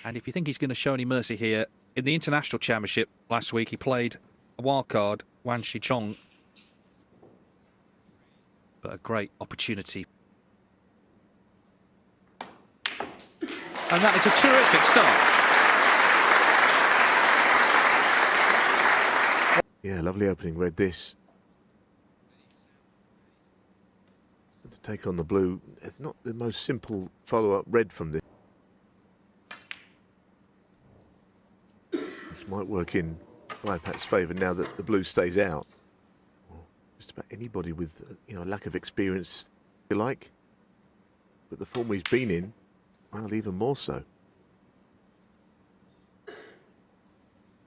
And if you think he's going to show any mercy here, in the International Championship last week, he played a wild card, Wan Shichong. But a great opportunity. And that is a terrific start. Yeah, lovely opening red this. To take on the blue, it's not the most simple follow-up red from this. Which might work in Baipat's favour now that the blue stays out. Just about anybody with, a lack of experience, if you like. But the form he's been in, well, even more so.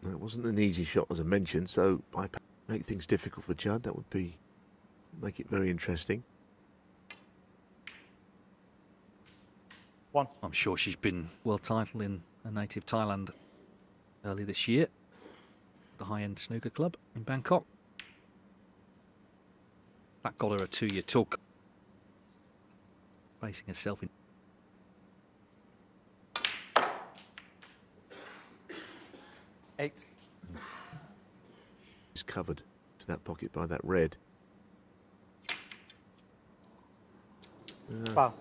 No, it wasn't an easy shot, as I mentioned, so Baipat make things difficult for Judd. That would make it very interesting. I'm sure she's been world title in her native Thailand early this year. The high-end snooker club in Bangkok. That got her a 2-year talk. Placing herself in. Eight. It's covered to that pocket by that red. Wow.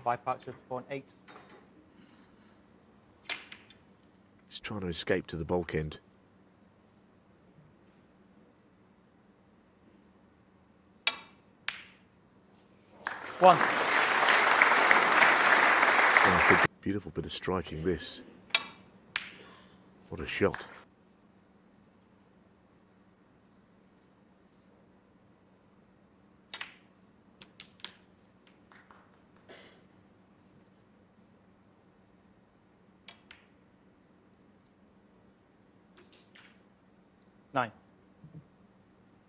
Baipat with pawn 8. He's trying to escape to the bulk end. One. That's a beautiful bit of striking this. What a shot. Nine.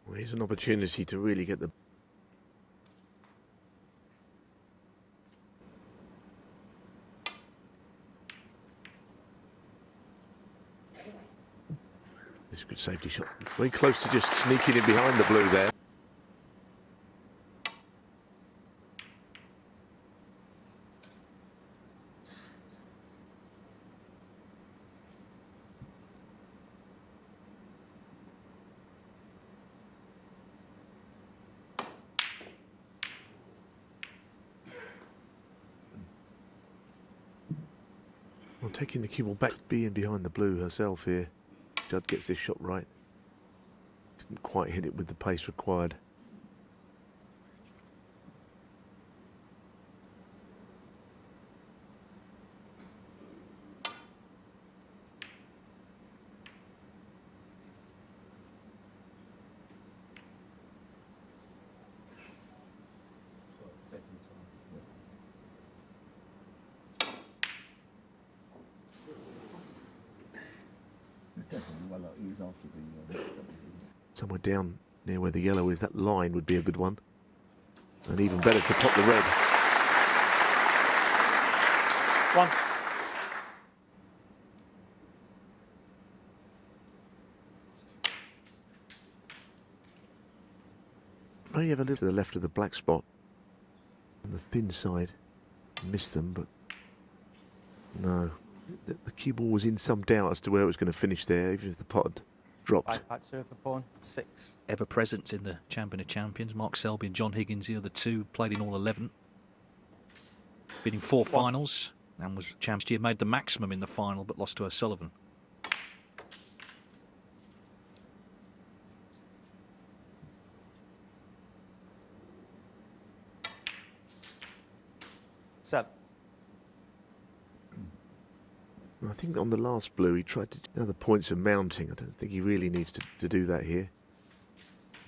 Well, here's an opportunity to really get the... This is a good safety shot. Very close to just sneaking in behind the blue there. Well, taking the cue ball back, being behind the blue herself here. Judd gets this shot right. Didn't quite hit it with the pace required. Somewhere down near where the yellow is, that line would be a good one. And even better to pop the red. One. May have a little to the left of the black spot. On the thin side. Missed them, but no. The cue ball was in some doubt as to where it was going to finish there, even if the pot had dropped. Baipat super pawn 6. Ever present in the Champion of Champions. Mark Selby and John Higgins, the other two, played in all 11. Been in 4 finals and was champion. She made the maximum in the final but lost to O'Sullivan. Seven. I think on the last blue he tried to... Now the points are mounting. I don't think he really needs to do that here.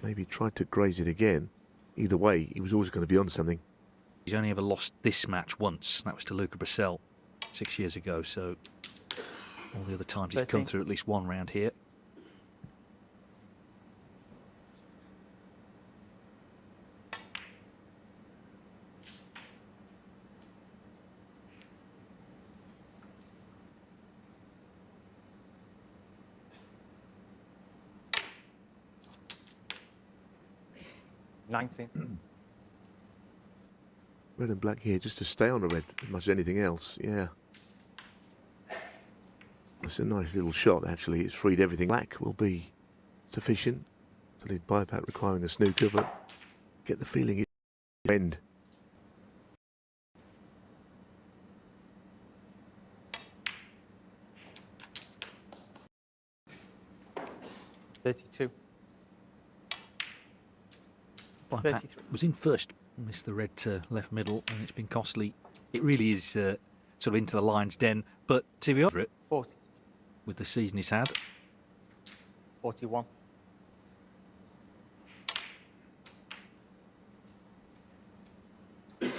Maybe he tried to graze it again. Either way, he was always going to be on something. He's only ever lost this match once. That was to Luca Brissell 6 years ago. So all the other times he's come through at least one round here. Red and black here just to stay on the red as much as anything else. Yeah. It's a nice little shot, actually. It's freed everything. Black will be sufficient to lead baipat, requiring a snooker, but get the feeling it's end. $32. Baipat 33. was in first, missed the red to left middle, and it's been costly. It really is sort of into the lion's den, but to be honest, 40. with the season he's had, 41. Well,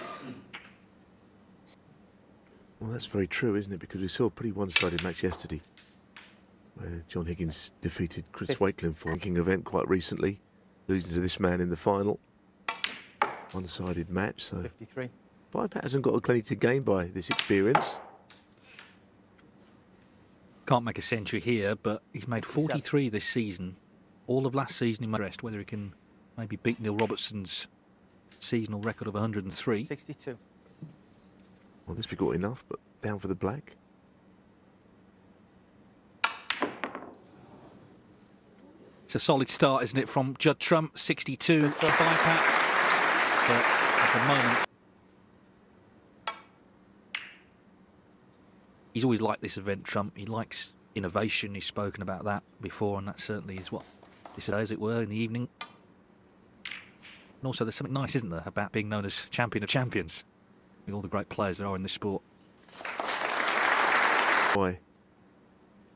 that's very true, isn't it? Because we saw a pretty one-sided match yesterday, where John Higgins defeated Chris Wakelin for a ranking event quite recently, losing to this man in the final. One-sided match, so 53. baipat hasn't got plenty to gain by this experience. can't make a century here, but he's made 43 this season. All of last season he made rest, whether he can maybe beat Neil Robertson's seasonal record of 103. 62. Well, this we got enough, but down for the black. It's a solid start, isn't it, from Judd Trump, 62 for baipat. But at the moment, he's always liked this event, Trump. He likes innovation. He's spoken about that before, and that certainly is what this is, as it were, in the evening. And also, there's something nice, isn't there, about being known as champion of champions, with all the great players there are in this sport. Why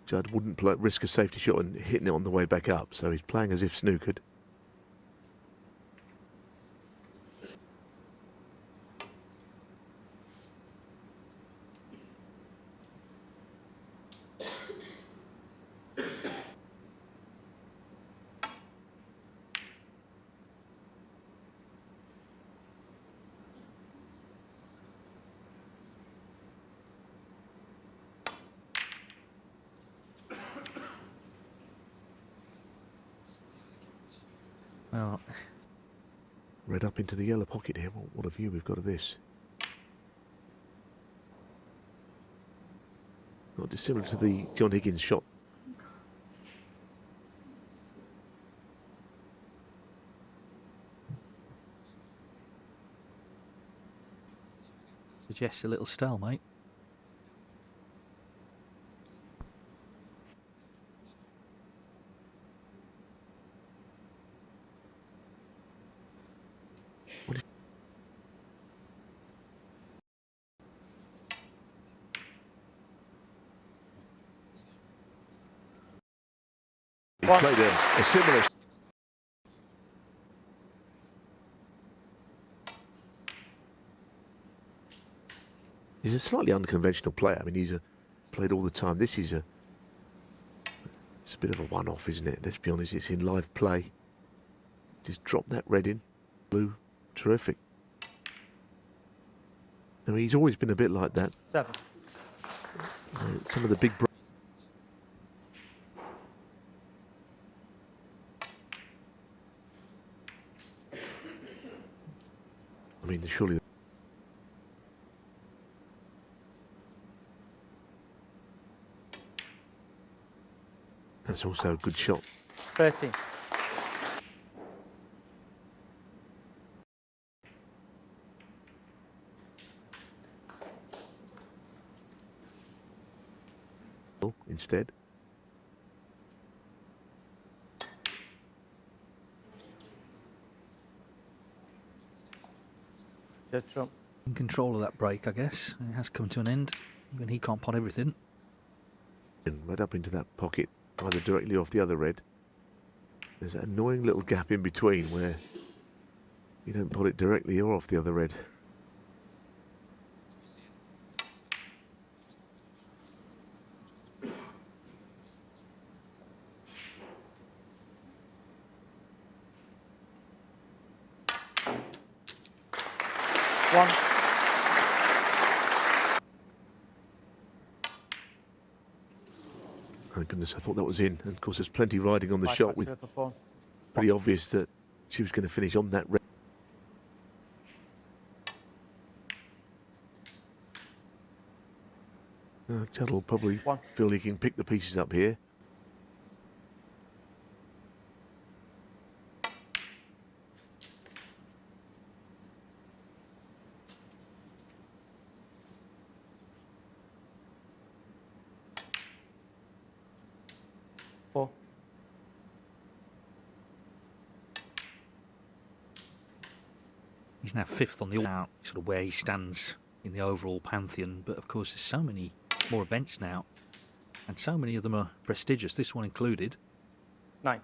Judd wouldn't risk a safety shot and hitting it on the way back up, so he's playing as if snookered. Well, Red up into the yellow pocket here. What a view we've got of this. Not dissimilar to the John Higgins shot. suggests a little stalemate. He played a similar. He's a slightly unconventional player. I mean, he's played all the time. This is it's a bit of a one-off, isn't it? Let's be honest. It's in live play. Just drop that red in, blue, terrific. I mean, he's always been a bit like that. 7. Some of the big. I mean, surely. That's also a good shot. 13. Instead. Judd Trump. In control of that break, I guess. It has come to an end. Even he can't pot everything. And right up into that pocket, either directly off the other red. There's that annoying little gap in between where you don't pot it directly or off the other red. One. Oh goodness, I thought that was in. And of course, there's plenty riding on the shot, with pretty obvious that she was going to finish on that red. Judd will probably One. feel he can pick the pieces up here. Four. He's now 5th on the all-out, sort of where he stands in the overall pantheon. But of course, there's so many more events now, and so many of them are prestigious, this one included. 9.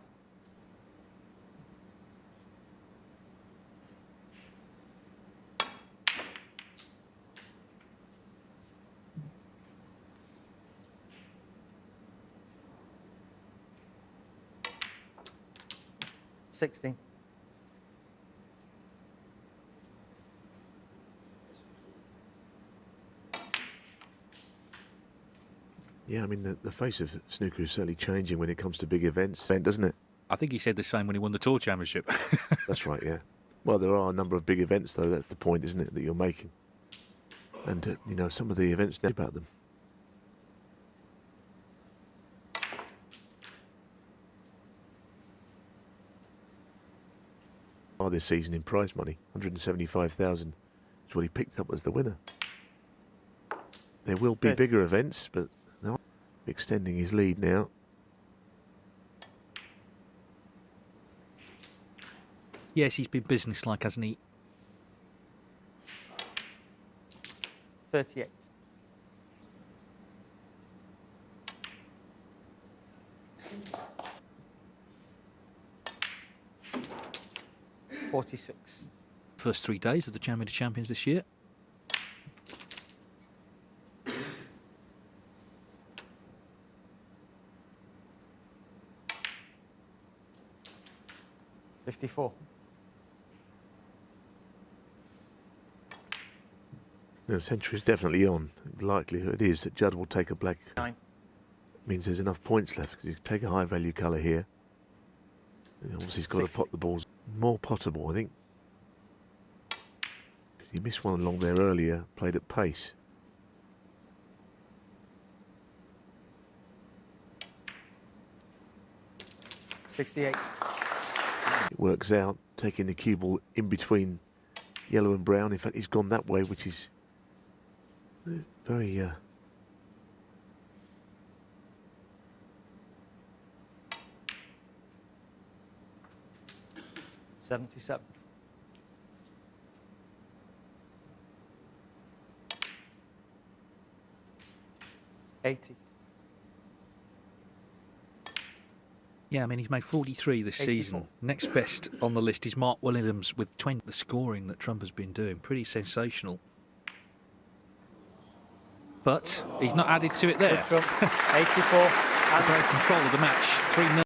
$16. Yeah, I mean, the face of snooker is certainly changing when it comes to big events, doesn't it? I think he said the same when he won the Tour Championship. That's right, yeah. Well, there are a number of big events, though. That's the point, isn't it, that you're making? And, you know, some of the events know about them. This season in prize money, 175,000 is what he picked up as the winner. There will be bigger events, but no, extending his lead now. Yes, he's been businesslike, hasn't he? 38. $46. First 3 days of the Champion of Champions this year. $54. The century is definitely on. Likelihood is that Judd will take a black. 9. Means there's enough points left, because you take a high value colour here. And obviously he's got 60. to pot the balls more potable, I think. He missed one along there earlier, played at pace. $68. It works out, taking the cue ball in between yellow and brown. In fact, he's gone that way, which is very... 77. $80. Yeah, I mean, he's made 43 this 84. season. Next best on the list is Mark Williams with 20. The scoring that Trump has been doing, pretty sensational. But he's not added to it there. Judd Trump, 84. Great control of the match, 3-0.